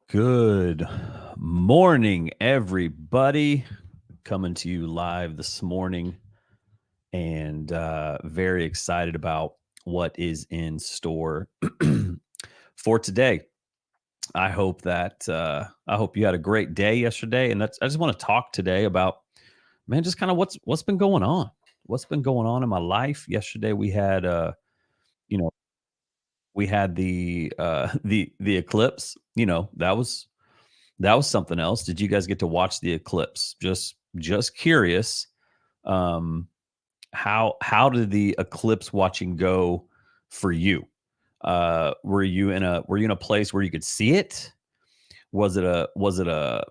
Good morning, everybody. Coming to you live this morning and very excited about what is in store for today. I hope you had a great day yesterday, and I just want to talk today about man, just kind of what's been going on. What's been going on in my life? Yesterday we had you know, we had the eclipse. That was something else. Did you guys get to watch the eclipse? Just curious. Um, how did the eclipse watching go for you? Were you in a place where you could see it? Was it a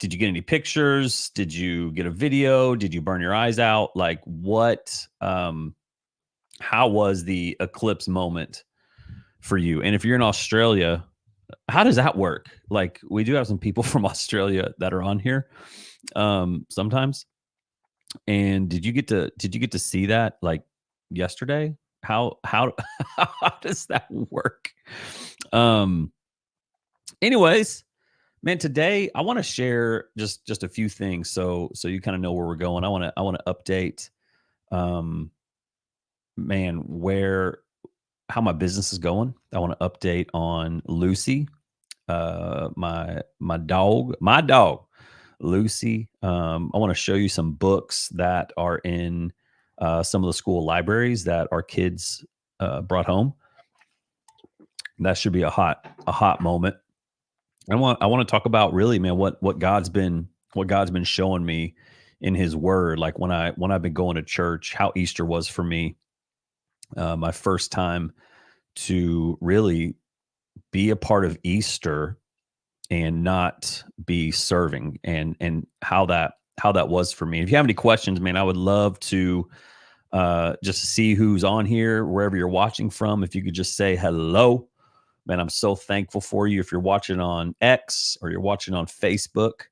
did you get any pictures? Did you get a video? Did you burn your eyes out? Like what how was the eclipse moment for you? And if you're in Australia, how does that work? Like, we do have some people from Australia that are on here, sometimes. And did you get to see that, like, yesterday? How how does that work? Um, anyways, man, today I wanna share just a few things so you kinda know where we're going. I wanna update, um, man, where how my business is going. I wanna update on Lucy, my dog Lucy. I want to show you some books that are in some of the school libraries that our kids brought home. That should be a hot moment. I want to talk about really, man, what God's been showing me in His Word. Like when I've been going to church, how Easter was for me. My first time to really be a part of Easter and not be serving, and how that was for me. If you have any questions, man, I would love to just see who's on here wherever you're watching from. If you could just say hello, man, I'm so thankful for you. If you're watching on X or you're watching on Facebook,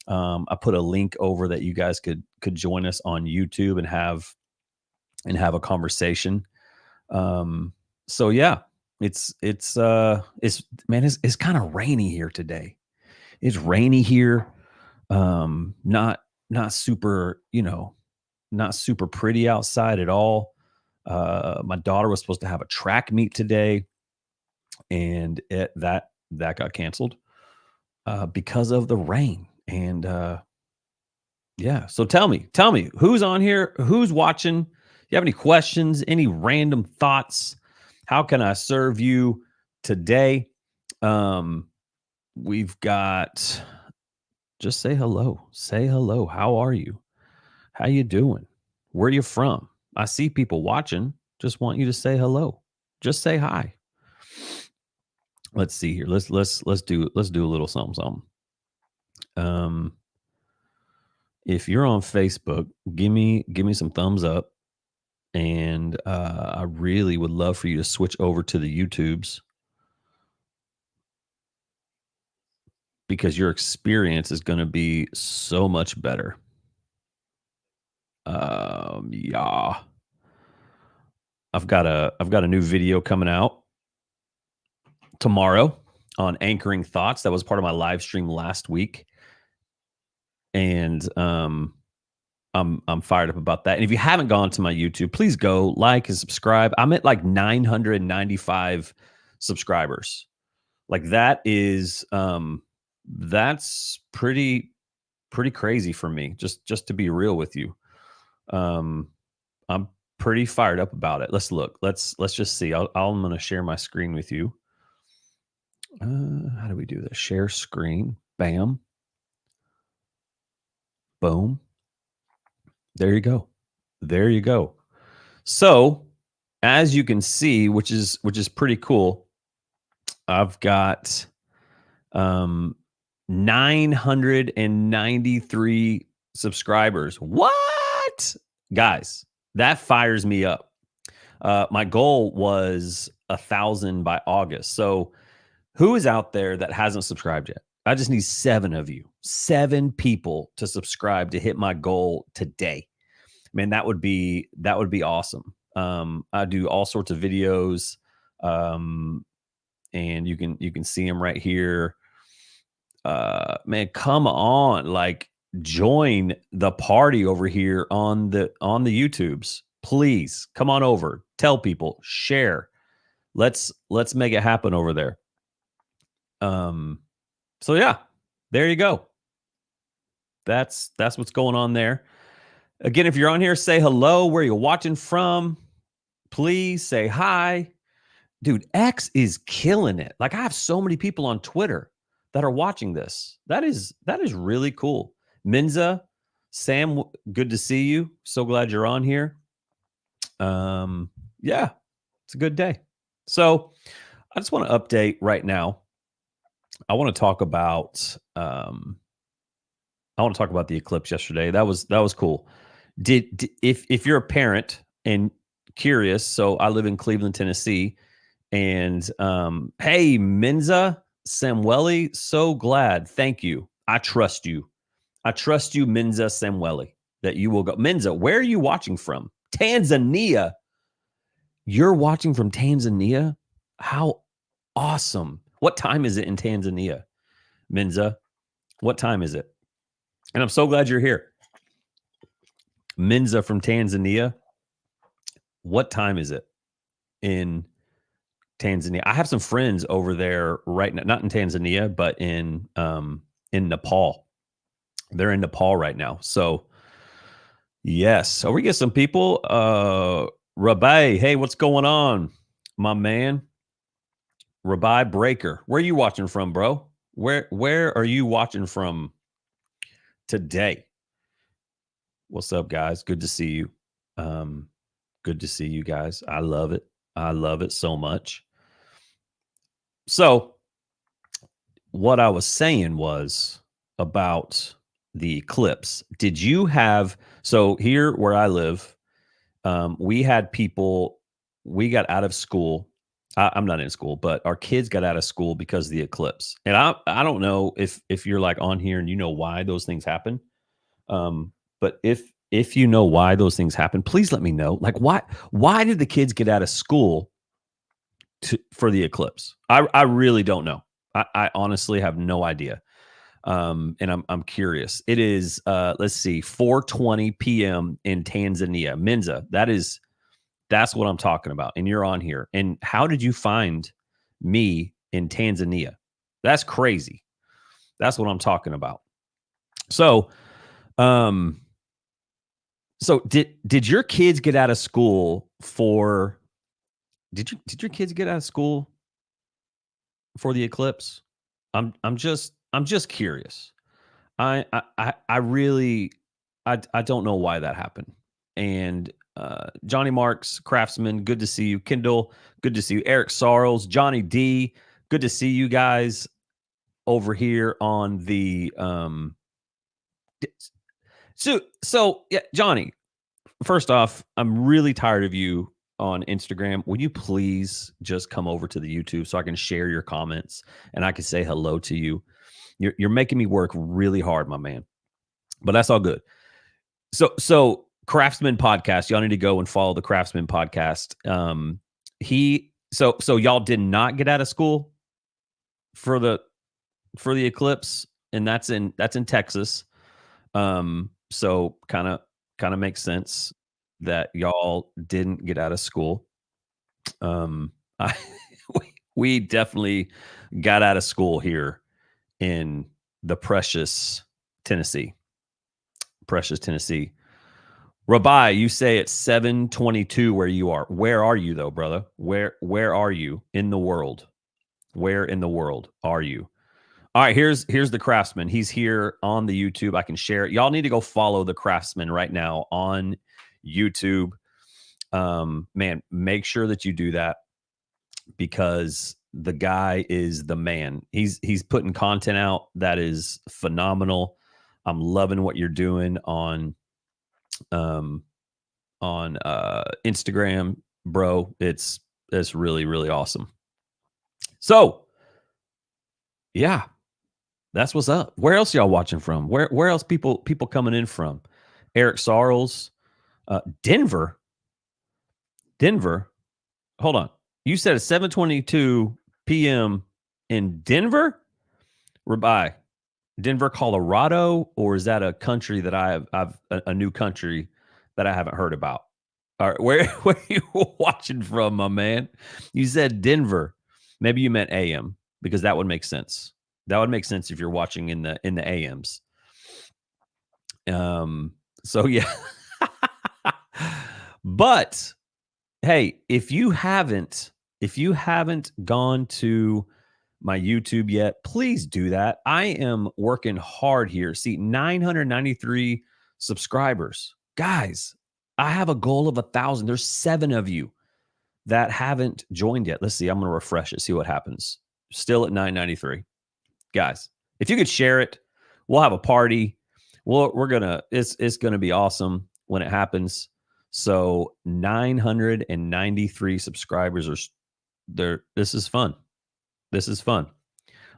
I put a link over that you guys could join us on YouTube and have a conversation. um so yeah, it's man, it's kind of rainy here today. It's rainy here. Not super, not super pretty outside at all. My daughter was supposed to have a track meet today, and that got canceled because of the rain. And yeah, so tell me who's on here, who's watching. You have any questions, any random thoughts? How can I serve you today? Um, we've got Just say hello. Say hello. How are you? How you doing? Where you from? I see people watching. Just want you to say hello. Just say hi. Let's see here. Let's do a little something something. Um, if you're on Facebook, give me some thumbs up, and I really would love for you to switch over to the YouTubes because your experience is going to be so much better. Yeah, I've got a new video coming out tomorrow on anchoring thoughts. That was part of my live stream last week, and I'm fired up about that. And if you haven't gone to my YouTube, please go like and subscribe. I'm at like 995 subscribers. Like that's pretty crazy for me. Just to be real with you, um, I'm pretty fired up about it. Let's look. Let's just see. I'm gonna share my screen with you. How do we do this? Share screen. Bam. Boom. There you go. There you go. So, as you can see, which is pretty cool, I've got 993 subscribers. What? Guys, that fires me up. My goal was 1,000 by August. So, who is out there that hasn't subscribed yet? I just need 7 of you, 7 people to subscribe to hit my goal today. Man, that would be awesome. I do all sorts of videos, um, and you can see them right here. Man, come on, like join the party over here on the YouTubes. Please come on over. Tell people, share. Let's make it happen over there. So yeah, there you go. That's what's going on there. Again, if you're on here, say hello. Where you're watching from, please say hi. Dude, X is killing it. Like I have so many people on Twitter that are watching this. That is really cool. Minza, Sam, good to see you. So glad you're on here. Yeah, it's a good day. So I just want to update right now. I want to talk about the eclipse yesterday. That was cool. If you're a parent and curious, so I live in Cleveland, Tennessee, and hey, Minza Samueli, so glad. Thank you. I trust you. I trust you, Minza Samueli, that you will go. Minza, where are you watching from? Tanzania. You're watching from Tanzania? How awesome. What time is it in Tanzania, Minza? What time is it? And I'm so glad you're here. Minza from Tanzania. What time is it in Tanzania? I have some friends over there right now, not in Tanzania, but in Nepal. They're in Nepal right now. So yes. So we get some people. Rabbi, hey, what's going on, my man? Rabbi Breaker. Where are you watching from, bro? Where are you watching from today? What's up, guys? Good to see you. Good to see you guys. I love it. I love it so much. So, what I was saying was about the eclipse. Did you have so here where I live? We had people. We got out of school. I'm not in school, but our kids got out of school because of the eclipse. And I don't know if you're like on here and you know why those things happen. But if you know why those things happen, please let me know. Like why did the kids get out of school for the eclipse? I really don't know. I honestly have no idea. And I'm curious. It is let's see, 4:20 p.m. in Tanzania. Minza, that's what I'm talking about. And you're on here. And how did you find me in Tanzania? That's crazy. That's what I'm talking about. So, so did your kids get out of school for did your kids get out of school for the eclipse? I'm just curious. I really I don't know why that happened. And Johnny Marks, Craftsman, good to see you. Kendall, good to see you. Eric Sarles, Johnny D, good to see you guys over here on the so yeah, Johnny, first off, I'm really tired of you on Instagram. Will you please just come over to the YouTube so I can share your comments and I can say hello to you? You're making me work really hard, my man. But that's all good. So Craftsman podcast, y'all need to go and follow the Craftsman podcast. So y'all did not get out of school for the eclipse, and that's in Texas. So kind of makes sense that y'all didn't get out of school. I we definitely got out of school here in the precious Tennessee. Precious Tennessee. Rabbi, you say it's 7:22 where you are. Where are you though, brother? Where are you in the world? Where in the world are you? All right, here's the Craftsman. He's here on the YouTube. I can share it. Y'all need to go follow the Craftsman right now on YouTube. Man, make sure that you do that because the guy is the man. He's putting content out that is phenomenal. I'm loving what you're doing on Instagram, bro. It's really, really awesome. So yeah, that's what's up. Where else y'all watching from? Where else people coming in from? Eric Sarles, Denver. Hold on. You said it's 7:22 p.m. in Denver? Rabbi, Denver, Colorado, or is that a country that I've a new country that I haven't heard about? All right, where are you watching from, my man? You said Denver. Maybe you meant AM because that would make sense. That would make sense if you're watching in the AMs. Um, so yeah. But hey, if you haven't gone to my YouTube yet, please do that. I am working hard here. See, 993 subscribers. Guys, I have a goal of 1,000. There's 7 of you that haven't joined yet. Let's see. I'm going to refresh it, see what happens. Still at 993. Guys, if you could share it, we'll have a party. We're going to it's going to be awesome when it happens. So 993 subscribers are there. This is fun. This is fun.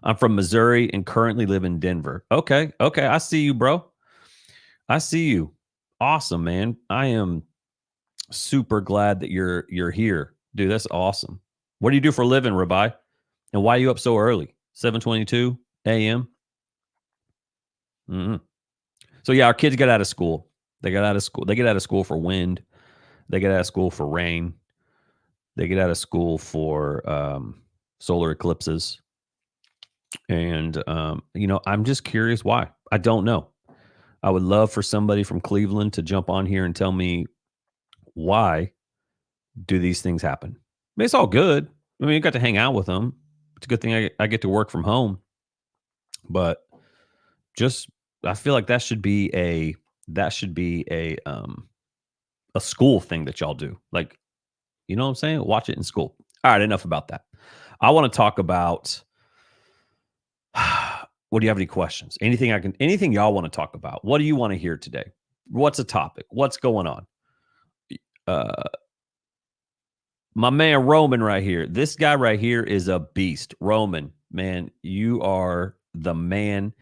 I'm from Missouri and currently live in Denver. Okay. Okay. I see you, bro. I see you. Awesome, man. I am super glad that you're here. Dude, that's awesome. What do you do for a living, Rabbi? And why are you up so early? 7:22 a.m. Mm-hmm. So yeah, our kids get out of school. They get out of school. They get out of school for wind. They get out of school for rain. They get out of school for solar eclipses. And I'm just curious why. I don't know. I would love for somebody from Cleveland to jump on here and tell me why do these things happen. I mean, it's all good. I mean, you got to hang out with them. It's a good thing I get to work from home. But just I feel like that should be a school thing that y'all do. Like, you know what I'm saying? Watch it in school. All right, enough about that. I want to talk about what do you have any questions? Anything y'all want to talk about? What do you want to hear today? What's a topic? What's going on? My man Roman right here. This guy right here is a beast. Roman, man, you are the man.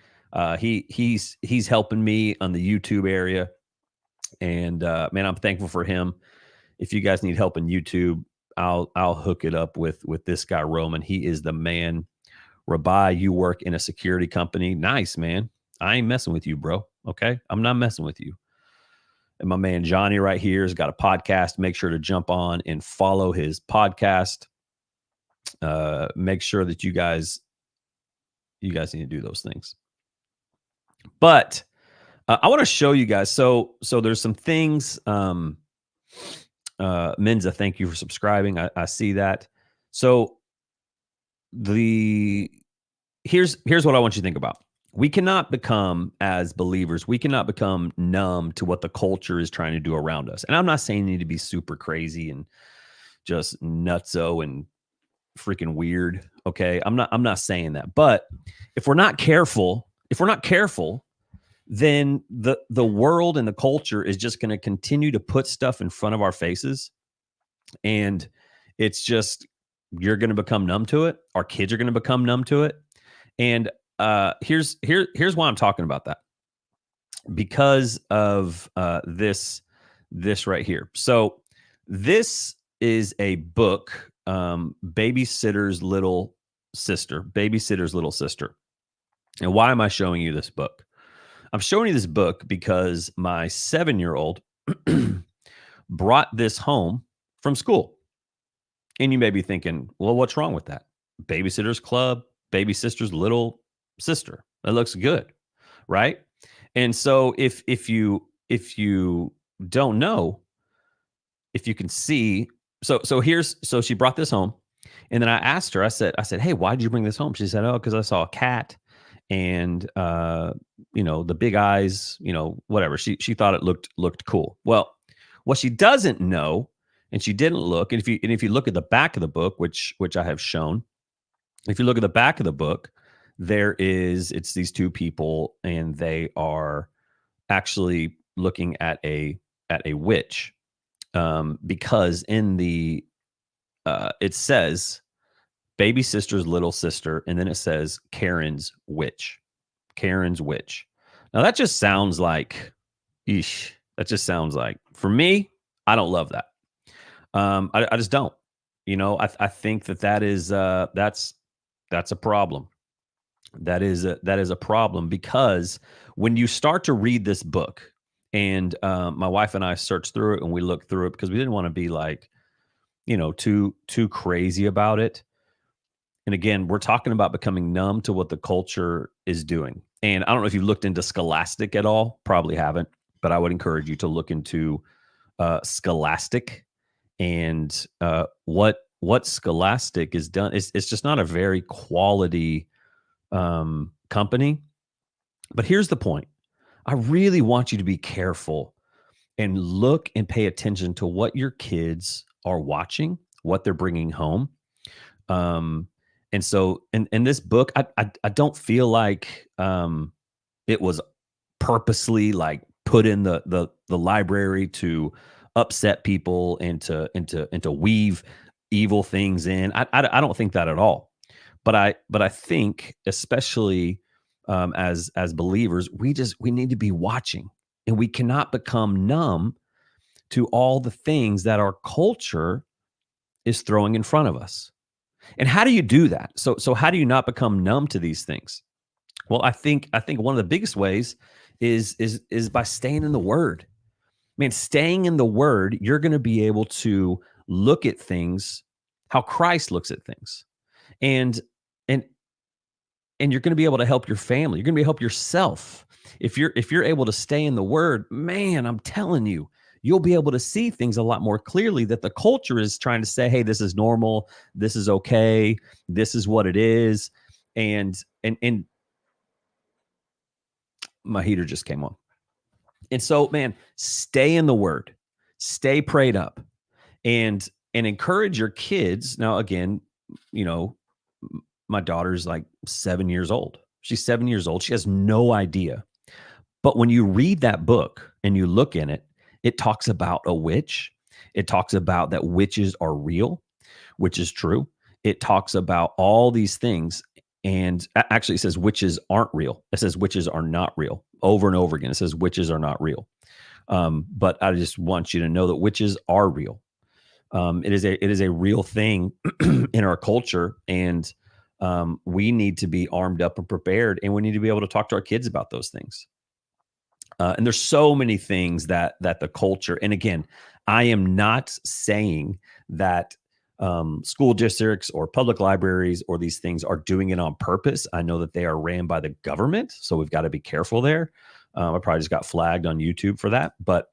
He's helping me on the YouTube area. And man, I'm thankful for him. If you guys need help in YouTube, I'll hook it up with this guy Roman. He is the man. Rabbi, you work in a security company. Nice, man. I ain't messing with you, bro. Okay, I'm not messing with you. And my man Johnny right here has got a podcast. Make sure to jump on and follow his podcast. Make sure that you guys need to do those things. But I want to show you guys. So there's some things. Menza, thank you for subscribing. I see that. So here's what I want you to think about. We cannot become, as believers, we cannot become numb to what the culture is trying to do around us. And I'm not saying you need to be super crazy and just nutso and freaking weird. Okay. I'm not saying that. But if we're not careful, then the world and the culture is just going to continue to put stuff in front of our faces. And it's just, you're going to become numb to it. Our kids are going to become numb to it. And here's why I'm talking about that, because of this right here. So this is a book, Babysitter's Little Sister. And why am I showing you this book? I'm showing you this book because my 7-year-old brought this home from school. And you may be thinking, well, what's wrong with that? Babysitter's Club, Baby Sister's Little Sister. That looks good, right? And so if you don't know, if you can see, so she brought this home, and then I asked her, I said, hey, why did you bring this home? She said, oh, because I saw a cat, and the big eyes, whatever. She thought it looked cool. Well, what she doesn't know, and she didn't look, and if you look at the back of the book, which I have shown, if you look at the back of the book, it's these two people, and they are actually looking at a witch, because in the it says Baby Sister's Little Sister, and then it says Karen's witch. Now that just sounds like, for me, I don't love that. I just don't. I think that is that's a problem. that is a problem, because when you start to read this book, and my wife and I searched through it and we looked through it because we didn't want to be like, too crazy about it. And again, we're talking about becoming numb to what the culture is doing. And I don't know if you've looked into Scholastic at all. Probably haven't, but I would encourage you to look into Scholastic, and what Scholastic is done. It's just not a very quality company. But here's the point: I really want you to be careful and look and pay attention to what your kids are watching, what they're bringing home. Um, and so in this book, I don't feel like it was purposely like put in the library to upset people and to weave evil things in. I don't think that at all. But I think, especially as believers, we need to be watching, and we cannot become numb to all the things that our culture is throwing in front of us. And how do you do that? So how do you not become numb to these things? Well, I think one of the biggest ways is by staying in the Word. Man, staying in the Word, you're going to be able to look at things how Christ looks at things, and and and you're going to be able to help your family. You're going to be able to help yourself. If you're able to stay in the Word, man, I'm telling you, you'll be able to see things a lot more clearly, that the culture is trying to say, hey, this is normal, this is okay, this is what it is. And my heater just came on. And so, man, stay in the Word, stay prayed up, and encourage your kids. Now, again, you know, my daughter's like 7 years old. She's 7 years old. She has no idea. But when you read that book and you look in it, it talks about a witch. It talks about that witches are real, which is true. It talks about all these things. And actually, it says witches aren't real. It says witches are not real over and over again. It says witches are not real. But I just want you to know that witches are real. It is a real thing in our culture, and we need to be armed up and prepared, and we need to be able to talk to our kids about those things. And there's so many things that the culture. And again, I am not saying that school districts or public libraries or these things are doing it on purpose. I know that they are ran by the government, so we've got to be careful there. I probably just got flagged on YouTube for that, but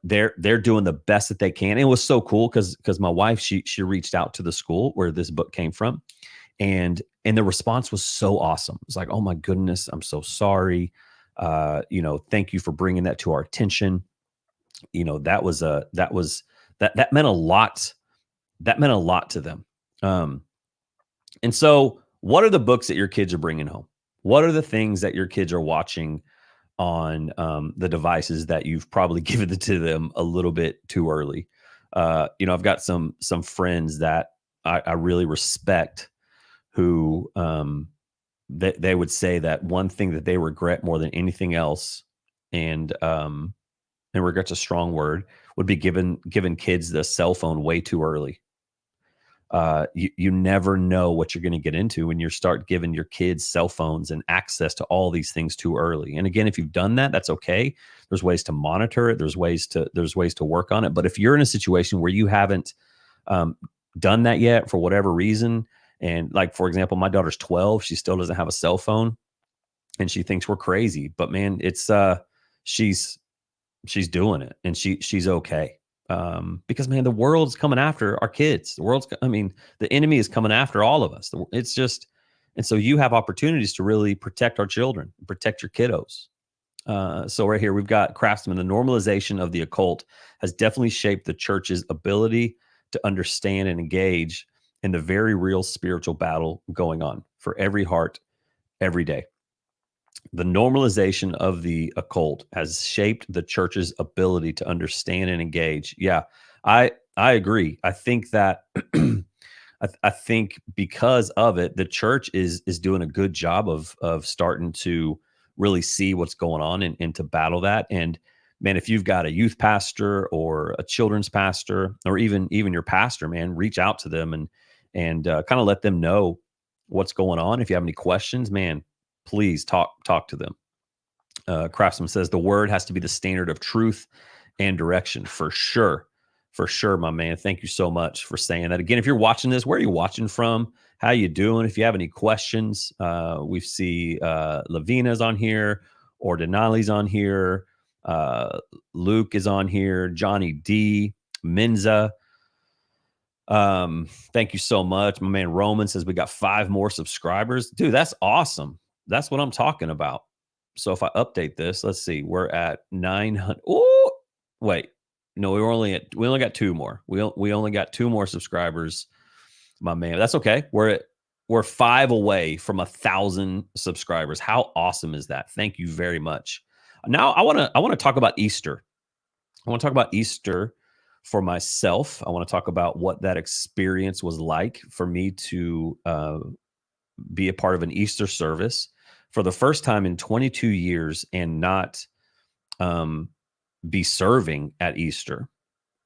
they're doing the best that they can. And it was so cool because my wife, she reached out to the school where this book came from, and the response was so awesome. It's like, oh my goodness, I'm so sorry. Thank you for bringing that to our attention. That meant a lot. That meant a lot to them. And so, what are the books that your kids are bringing home? What are the things that your kids are watching on the devices that you've probably given it to them a little bit too early? I've got some friends that I really respect, who they would say that one thing that they regret more than anything else, and regret's a strong word, would be giving kids the cell phone way too early. You never know what you're going to get into when you start giving your kids cell phones and access to all these things too early. And again, if you've done that, that's okay. There's ways to monitor it. There's ways to work on it. But if you're in a situation where you haven't done that yet for whatever reason, and like, for example, my daughter's 12, she still doesn't have a cell phone, and she thinks we're crazy. But man, it's she's doing it, and she's okay. Because man, the world's coming after our kids. The enemy is coming after all of us. It's just, and so you have opportunities to really protect our children, protect your kiddos. So right here, we've got Craftsman. The normalization of the occult has definitely shaped the church's ability to understand and engage in the very real spiritual battle going on for every heart every day. The normalization of the occult has shaped the church's ability to understand and engage. Yeah, I agree. I think that I think because of it, the church is doing a good job of starting to really see what's going on, and to battle that. And man, if you've got a youth pastor or a children's pastor, or even your pastor, man, reach out to them and kind of let them know what's going on. If you have any questions, man, please talk to them. Craftsman says the word has to be the standard of truth and direction for sure. For sure, my man. Thank you so much for saying that. Again, if you're watching this, where are you watching from? How you doing? If you have any questions, we see Lavina's on here, or Denali's on here. Luke is on here. Johnny D. Menza. Thank you so much. My man Roman says we got 5 more subscribers. Dude, that's awesome. That's what I'm talking about. So if I update this, let's see, we're at 900. Oh, wait, no, we only got 2 more. We only got 2 more subscribers, my man. That's okay. We're 5 away from 1,000 subscribers. How awesome is that? Thank you very much. Now I want to talk about Easter. I want to talk about Easter for myself. I want to talk about what that experience was like for me to be a part of an Easter service for the first time in 22 years and not be serving at Easter.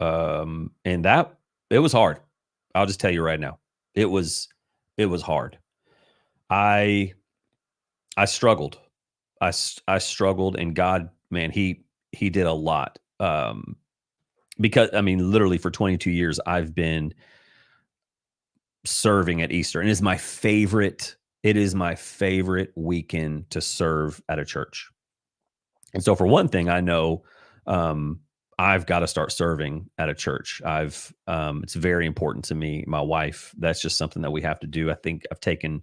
And that it was hard. I'll just tell you right now, it was hard. I struggled. I struggled, and God, man, he did a lot. Because I mean, literally for 22 years, I've been serving at Easter, and it is my favorite weekend to serve at a church. And so for one thing, I know I've got to start serving at a church. It's very important to me, my wife. That's just something that we have to do. I think I've taken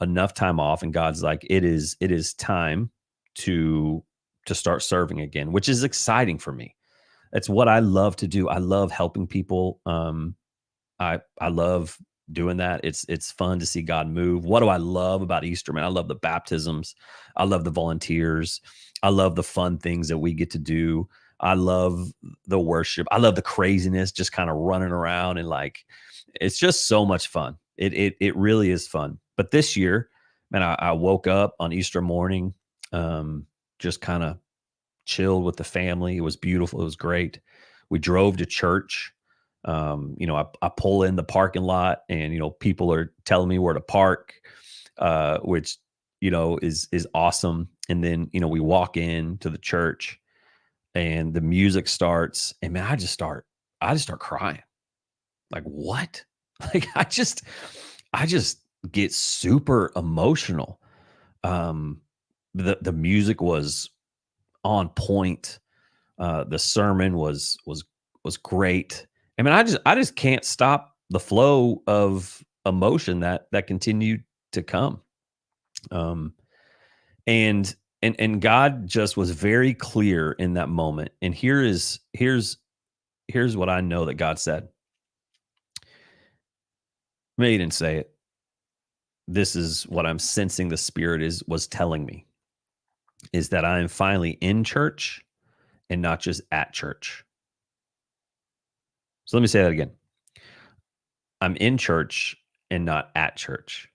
enough time off, and God's like, it is time to start serving again, which is exciting for me. It's what I love to do. I love helping people. I love doing that. It's fun to see God move. What do I love about Easter, man? I love the baptisms. I love the volunteers. I love the fun things that we get to do. I love the worship. I love the craziness, just kind of running around, and like, it's just so much fun. It really is fun. But this year, man, I woke up on Easter morning, just kind of chilled with the family. It was beautiful. It was great. We drove to church. I pull in the parking lot, and people are telling me where to park, which is awesome. And then we walk in to the church, and the music starts, and man, I just start crying. Like, what? Like, I just get super emotional. The music was on point. The sermon was great. I mean, I just can't stop the flow of emotion that continued to come. And God just was very clear in that moment. And here's what I know that God said. Maybe he didn't say it. This is what I'm sensing the Spirit was telling me, is that I am finally in church and not just at church. So let me say that again. I'm in church and not at church.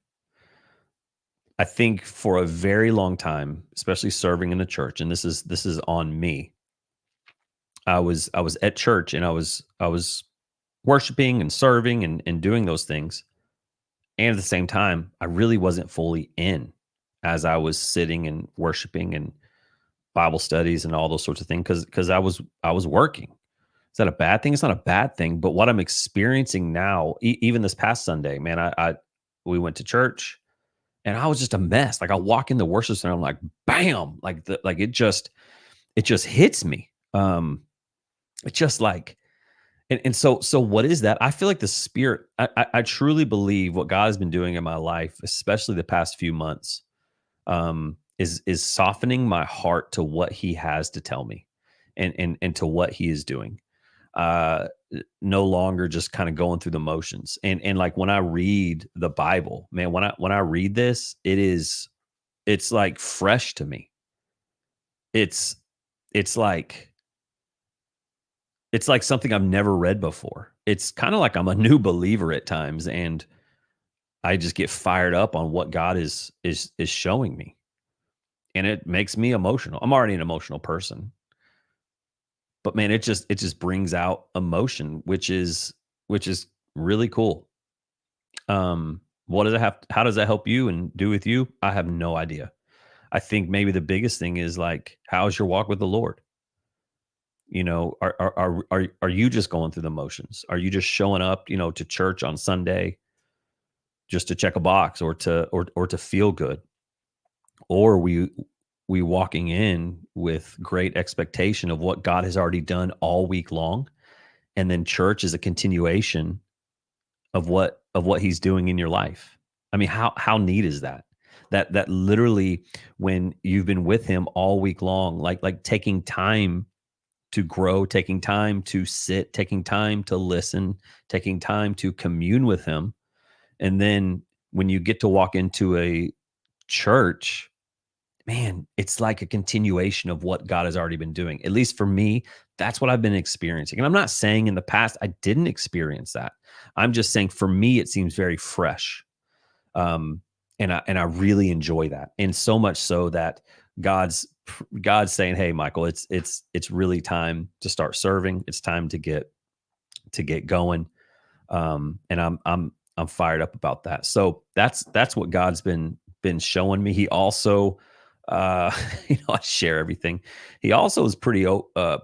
I think for a very long time, especially serving in the church, and this is on me. I was at church, and I was worshiping and serving and doing those things. And at the same time, I really wasn't fully in as I was sitting and worshiping and Bible studies and all those sorts of things, because I was working. Is that a bad thing? It's not a bad thing. But what I'm experiencing now, even this past Sunday, man, we went to church, and I was just a mess. Like, I walk in the worship center, I'm like, bam, like it just hits me. It's just like, and so what is that? I feel like the Spirit. I truly believe what God has been doing in my life, especially the past few months, is softening my heart to what He has to tell me, and to what He is doing. No longer just kind of going through the motions. And like, when I read the Bible, man, when I read this, it's like fresh to me. It's like something I've never read before. It's kind of like I'm a new believer at times, and I just get fired up on what God is showing me. And it makes me emotional. I'm already an emotional person. But man, it just brings out emotion, which is really cool. What does it have? How does that help you and do with you? I have no idea. I think maybe the biggest thing is like, how's your walk with the Lord? You know, are you just going through the motions? Are you just showing up, you know, to church on Sunday just to check a box or to feel good? Or we walking in with great expectation of what God has already done all week long, and then church is a continuation of what he's doing in your life. I mean, how neat is that? That literally, when you've been with him all week long, like taking time to grow, taking time to sit, taking time to listen, taking time to commune with him. And then when you get to walk into a church, man, it's like a continuation of what God has already been doing. At least for me, that's what I've been experiencing. And I'm not saying in the past I didn't experience that. I'm just saying for me, it seems very fresh. Um, and I really enjoy that. And so much so that God's saying, "Hey, Michael, it's really time to start serving. It's time to get going." And I'm fired up about that. So that's what God's been showing me. He also, I share everything. He also is pretty uh,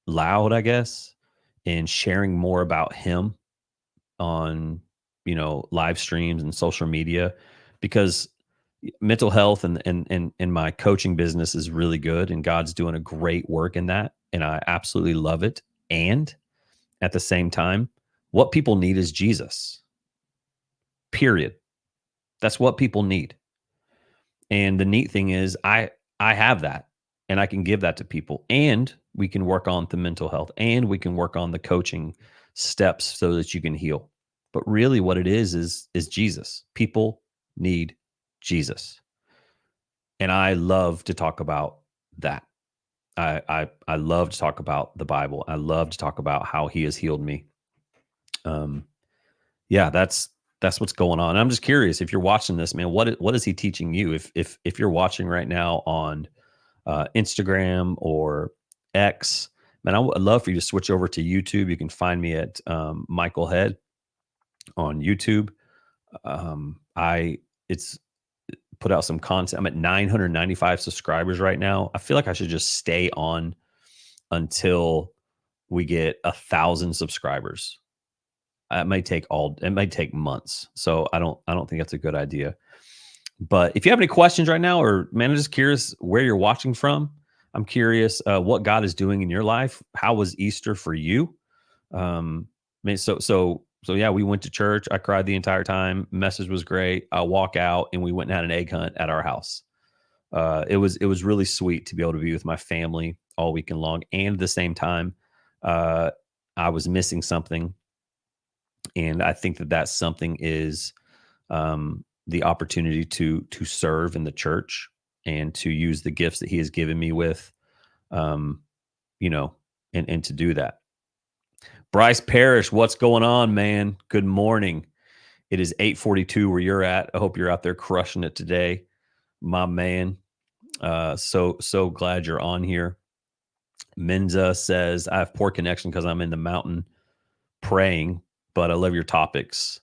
loud, I guess, in sharing more about him on live streams and social media, because mental health and my coaching business is really good, and God's doing a great work in that, and I absolutely love it. And at the same time, what people need is Jesus. Period. That's what people need. And the neat thing is I have that, and I can give that to people, and we can work on the mental health, and we can work on the coaching steps so that you can heal. But really what it is Jesus. People need Jesus. And I love to talk about that. I love to talk about the Bible. I love to talk about how he has healed me. Um yeah, that's what's going on. I'm just curious, if you're watching this, man, what is he teaching you? If you're watching right now on Instagram or X, man, I'd love for you to switch over to YouTube. You can find me at Michael Head on YouTube. I it's put out some content. I'm at 995 subscribers right now. I feel like I should just stay on until we get 1,000 subscribers. It might take months. So I don't think that's a good idea. But if you have any questions right now, or man, I'm just curious where you're watching from. I'm curious what God is doing in your life. How was Easter for you? I mean, so yeah, we went to church. I cried the entire time. Message was great. I walk out and we went and had an egg hunt at our house. It was really sweet to be able to be with my family all weekend long. And at the same time, uh, I was missing something, and I think that something is the opportunity to serve in the church and to use the gifts that He has given me with, um, you know, and to do that. Bryce Parrish, what's going on, man? Good morning. It is 8:42 where you're at. I hope you're out there crushing it today, my man. So glad you're on here. Menza says, I have poor connection because I'm in the mountain praying, but I love your topics.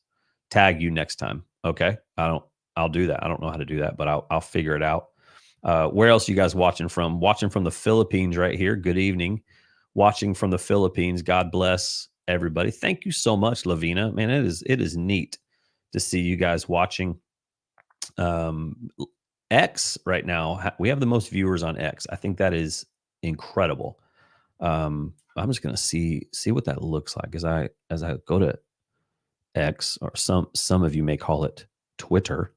Tag you next time. Okay. I'll do that. I don't know how to do that, but I'll figure it out. Where else are you guys watching from? Watching from the Philippines right here. Good evening. Watching from the Philippines. God bless everybody. Thank you so much, Lavina. Man, it is neat to see you guys watching. Um, X right now, we have the most viewers on X. I think that is incredible. I'm just gonna see what that looks like as I go to X, or some of you may call it Twitter,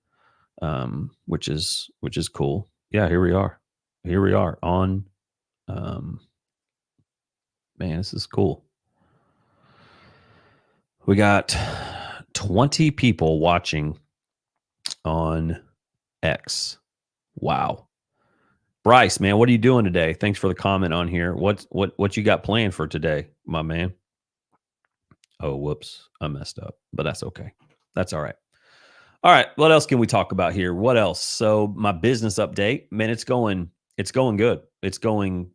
which is cool. Yeah, here we are. Here we are on. Um, Man, this is cool. We got 20 people watching on X. Wow. Bryce, man, what are you doing today? Thanks for the comment on here. What you got planned for today, my man? Oh, whoops. I messed up, but that's okay. That's all right. All right. What else can we talk about here? What else? So my business update, man, it's going good. It's going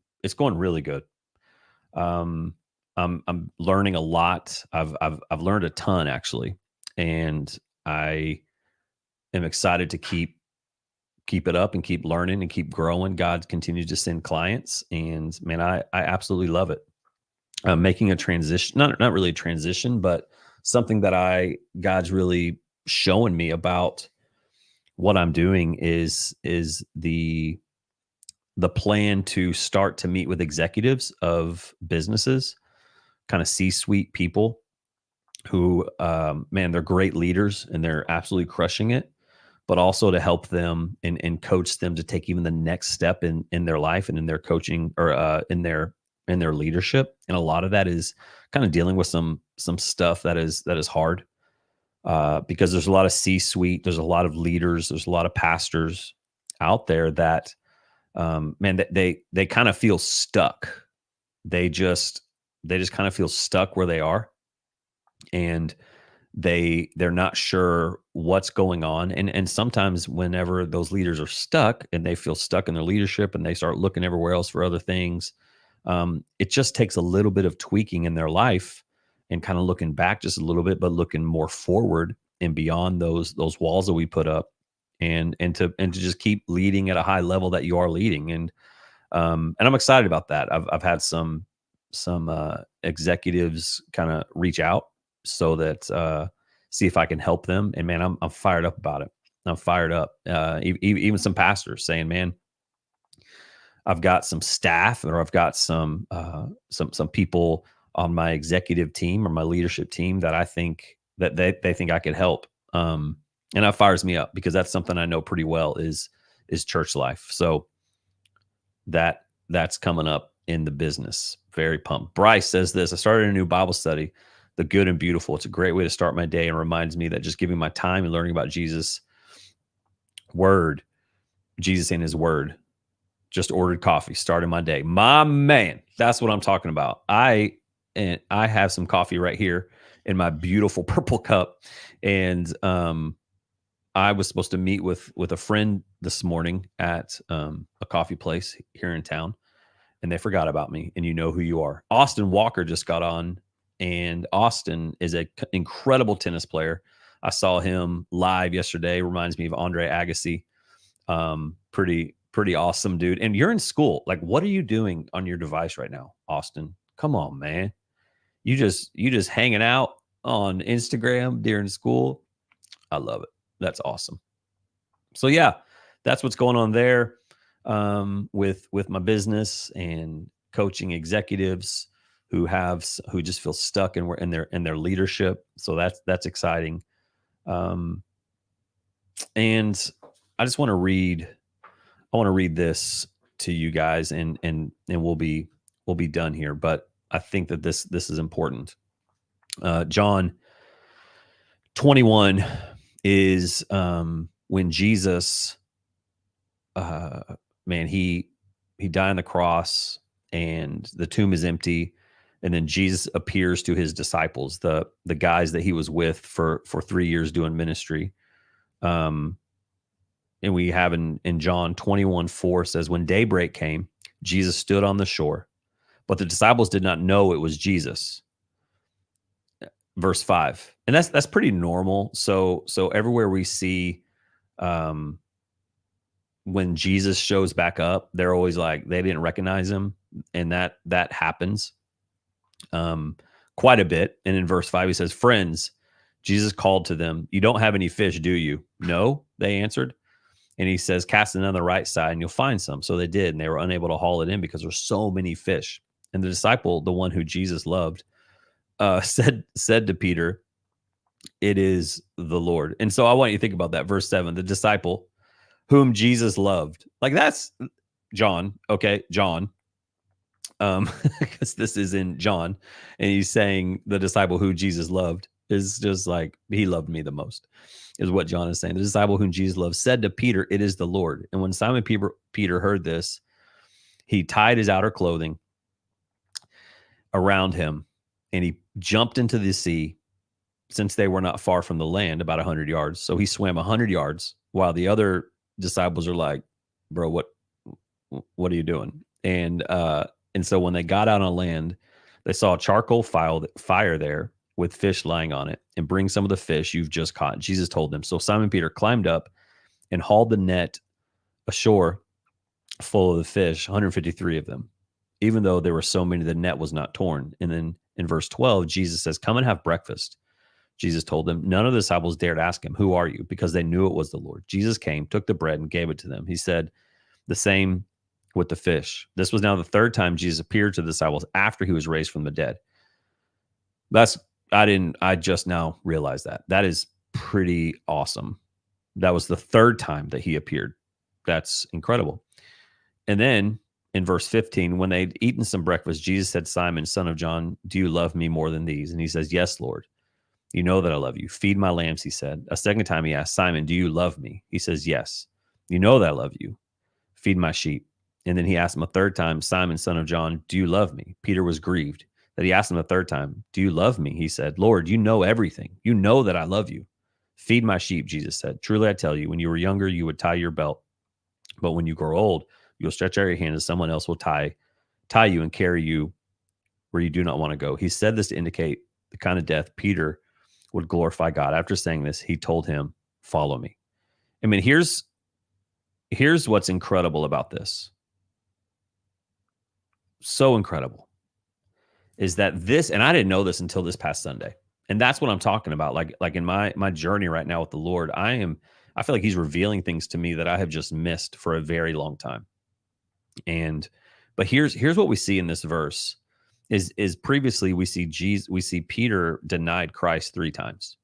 really good. Um, I'm learning a lot. I've learned a ton actually, and I am excited to keep it up and keep learning and keep growing. God continues to send clients, and man, I absolutely love it. Making a transition, not really a transition, but something that God's really showing me about what I'm doing is the plan to start to meet with executives of businesses, kind of C-suite people who, man, they're great leaders and they're absolutely crushing it, but also to help them and coach them to take even the next step in their life and in their coaching or in their leadership. And a lot of that is kind of dealing with some stuff that is hard, because there's a lot of C-suite, there's a lot of leaders, there's a lot of pastors out there that, man, they kind of feel stuck. They just kind of feel stuck where they are, and they're not sure what's going on. And sometimes whenever those leaders are stuck and they feel stuck in their leadership and they start looking everywhere else for other things, it just takes a little bit of tweaking in their life and kind of looking back just a little bit, but looking more forward and beyond those walls that we put up, and to just keep leading at a high level that you are leading. And I'm excited about that. I've had some executives kind of reach out so that, see if I can help them. And man, I'm fired up about it. I'm fired up. Even some pastors saying, "Man, I've got some staff, or I've got some people on my executive team or my leadership team that I think that they think I could help." And that fires me up because that's something I know pretty well is church life. So that's coming up in the business. Very pumped. Bryce says this: I started a new Bible study, The Good and Beautiful. It's a great way to start my day and reminds me that just giving my time and learning about Jesus word, Jesus and his word. Just ordered coffee, started my day. My man, that's what I'm talking about. I have some coffee right here in my beautiful purple cup. And I was supposed to meet with a friend this morning at a coffee place here in town, and they forgot about me. And you know who you are. Austin Walker just got on, and Austin is an incredible tennis player. I saw him live yesterday. Reminds me of Andre Agassi. Pretty awesome dude. And you're in school. Like, what are you doing on your device right now, Austin? Come on, man. You just hanging out on Instagram during school. I love it. That's awesome. So yeah, that's what's going on there, with my business and coaching executives who just feel stuck in their leadership. So that's exciting. And I just want to read. I want to read this to you guys, and we'll be done here. But I think that this is important. John 21 is when Jesus, man, he died on the cross and the tomb is empty, and then Jesus appears to his disciples, the guys that he was with for 3 years doing ministry. And we have in John 21:4 says, when daybreak came, Jesus stood on the shore, but the disciples did not know it was Jesus. Verse 5. And that's pretty normal. So everywhere we see, when Jesus shows back up, they're always like, they didn't recognize him. And that happens quite a bit. And in verse 5, he says, friends, Jesus called to them, you don't have any fish, do you? No, they answered. And he says, cast it on the right side and you'll find some. So they did, and they were unable to haul it in because there's so many fish. And the disciple, the one who Jesus loved, said to Peter, it is the Lord. And so I want you to think about that. Verse 7, the disciple whom Jesus loved. Like, that's John. Okay, John. Because this is in John. And he's saying the disciple who Jesus loved is just like, he loved me the most, is what John is saying. The disciple whom Jesus loved said to Peter, it is the Lord. And when Simon Peter heard this, he tied his outer clothing around him and he jumped into the sea, since they were not far from the land, about 100 yards. So he swam 100 yards while the other disciples are like, bro, what are you doing? And so when they got out on land, They saw a charcoal fire there with fish lying on it, and bring some of the fish you've just caught. Jesus told them. So Simon Peter climbed up and hauled the net ashore full of the fish, 153 of them. Even though there were so many, the net was not torn. And then in verse 12, Jesus says, "Come and have breakfast." Jesus told them. None of the disciples dared ask him, "Who are you?" because they knew it was the Lord. Jesus came, took the bread, and gave it to them. He said the same with the fish. This was now the third time Jesus appeared to the disciples after he was raised from the dead. I just now realized that. That is pretty awesome. That was the third time that he appeared. That's incredible. And then in verse 15, when they'd eaten some breakfast, Jesus said, "Simon, son of John, do you love me more than these?" And he says, "Yes, Lord. You know that I love you. Feed my lambs," he said. A second time he asked, "Simon, do you love me?" He says, "Yes. You know that I love you. Feed my sheep." And then he asked him a third time, "Simon, son of John, do you love me?" Peter was grieved that he asked him a third time, "Do you love me?" He said, "Lord, you know everything. You know that I love you. Feed my sheep," Jesus said. "Truly I tell you, when you were younger, you would tie your belt. But when you grow old, you'll stretch out your hand and someone else will tie you and carry you where you do not want to go." He said this to indicate the kind of death Peter would glorify God. After saying this, he told him, "Follow me." I mean, here's what's incredible about this. So incredible is that this, and I didn't know this until this past Sunday. And that's what I'm talking about. Like in my journey right now with the Lord, I feel like he's revealing things to me that I have just missed for a very long time. And but here's what we see in this verse is previously we see Peter denied Christ 3 times.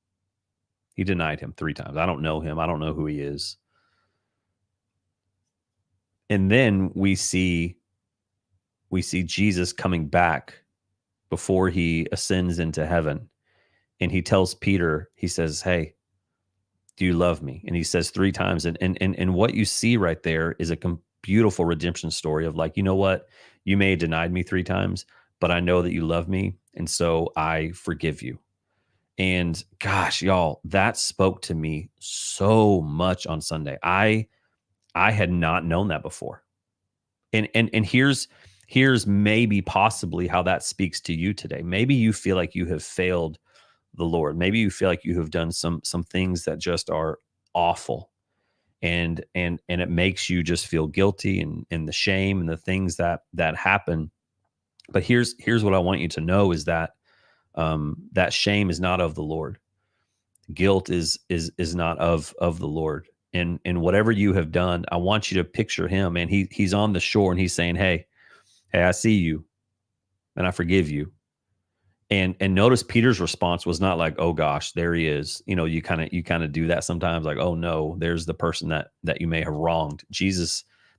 He denied him 3 times. I don't know him. I don't know who he is. And then we see Jesus coming back before he ascends into heaven. And he tells Peter, he says, "Hey, do you love me?" And he says 3 times. And what you see right there is a beautiful redemption story of like, you know what? You may have denied me 3 times, but I know that you love me. And so I forgive you. And gosh, y'all, that spoke to me so much on Sunday. I had not known that before. And here's maybe possibly how that speaks to you today. Maybe you feel like you have failed the Lord. Maybe you feel like you have done some things that just are awful. And it makes you just feel guilty and the shame and the things that happen. But here's what I want you to know is that that shame is not of the Lord. Guilt is not of the Lord. And whatever you have done, I want you to picture him, and he's on the shore and he's saying, hey, I see you and I forgive you. And notice Peter's response was not like, "Oh gosh, there he is." You know, you kind of do that sometimes, like, "Oh no, there's the person that you may have wronged."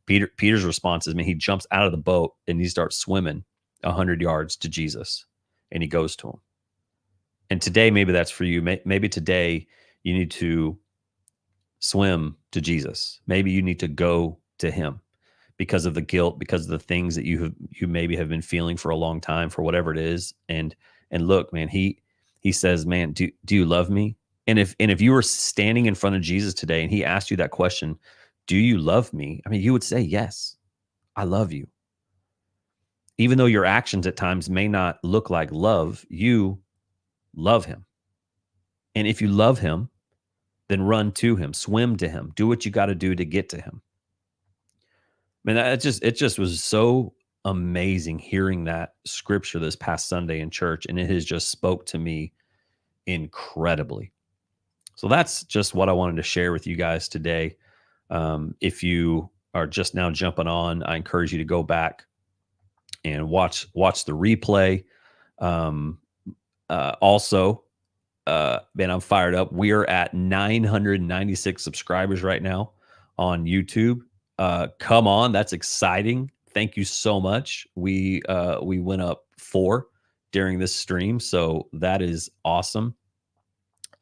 Peter's response is, he jumps out of the boat and he starts swimming 100 yards to Jesus, and he goes to him. And today, maybe that's for you. Maybe today you need to swim to Jesus. Maybe you need to go to him because of the guilt, because of the things that you maybe have been feeling for a long time, for whatever it is. And look, man, he says, "Man, do you love me?" And if you were standing in front of Jesus today and he asked you that question, "Do you love me?" I mean, you would say, "Yes, I love you." Even though your actions at times may not look like love, you love him. And if you love him, then run to him, swim to him, do what you got to do to get to him. Man, it just was so amazing hearing that scripture this past Sunday in church, and it has just spoke to me incredibly. So that's just what I wanted to share with you guys today. If you are just now jumping on, I encourage you to go back and watch the replay. Also, man, I'm fired up. We are at 996 subscribers right now on YouTube. Come on, that's exciting. Thank you so much. We went up 4 during this stream, so that is awesome.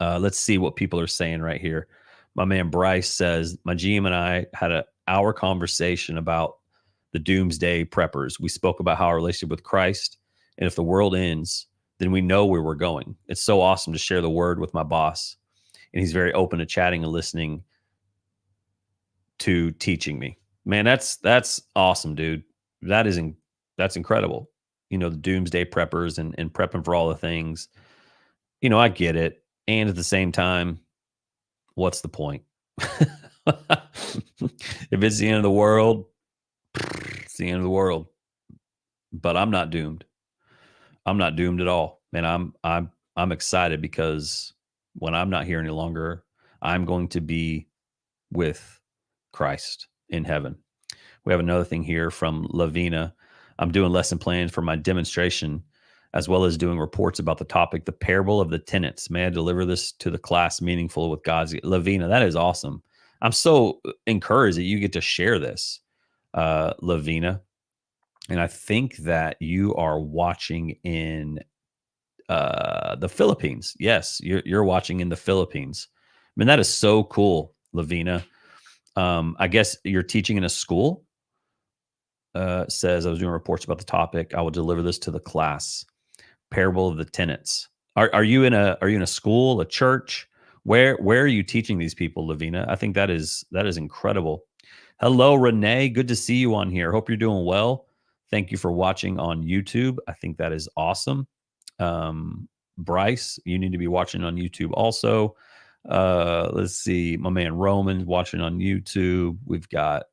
Let's see what people are saying right here. My man Bryce says, "My GM and I had an hour conversation about the doomsday preppers. We spoke about how our relationship with Christ, and if the world ends, then we know where we're going. It's so awesome to share the word with my boss, and he's very open to chatting and listening to teaching me." Man, that's awesome, dude. That's incredible. the doomsday preppers and prepping for all the things. I get it. And at the same time, what's the point? If it's the end of the world, it's the end of the world. But I'm not doomed. I'm not doomed at all. And I'm excited because when I'm not here any longer, I'm going to be with Christ in heaven. We have another thing here from Lavina. I'm doing lesson plans for my demonstration, as well as doing reports about the topic, the parable of the tenants. May I deliver this to the class meaningful with God's Lavina? That is awesome. I'm so encouraged that you get to share this, Lavina. And I think that you are watching in the Philippines. Yes, you're watching in the Philippines. I mean, that is so cool, Lavina. I guess you're teaching in a school. Says I was doing reports about the topic. I will deliver this to the class. Parable of the tenants. Are you in a school, a church? Where are you teaching these people, Lavina? I think that is incredible. Hello, Renee. Good to see you on here. Hope you're doing well. Thank you for watching on YouTube. I think that is awesome. Bryce, you need to be watching on YouTube also. Let's see, my man Roman's watching on YouTube. We've got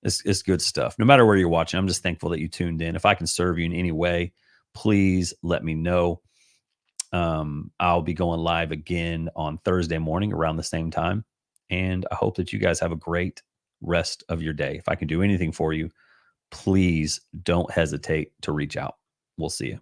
it's good stuff. No matter where you're watching, I'm just thankful that you tuned in. If I can serve you in any way, please let me know. I'll be going live again on Thursday morning around the same time. And I hope that you guys have a great rest of your day. If I can do anything for you, please don't hesitate to reach out. We'll see you.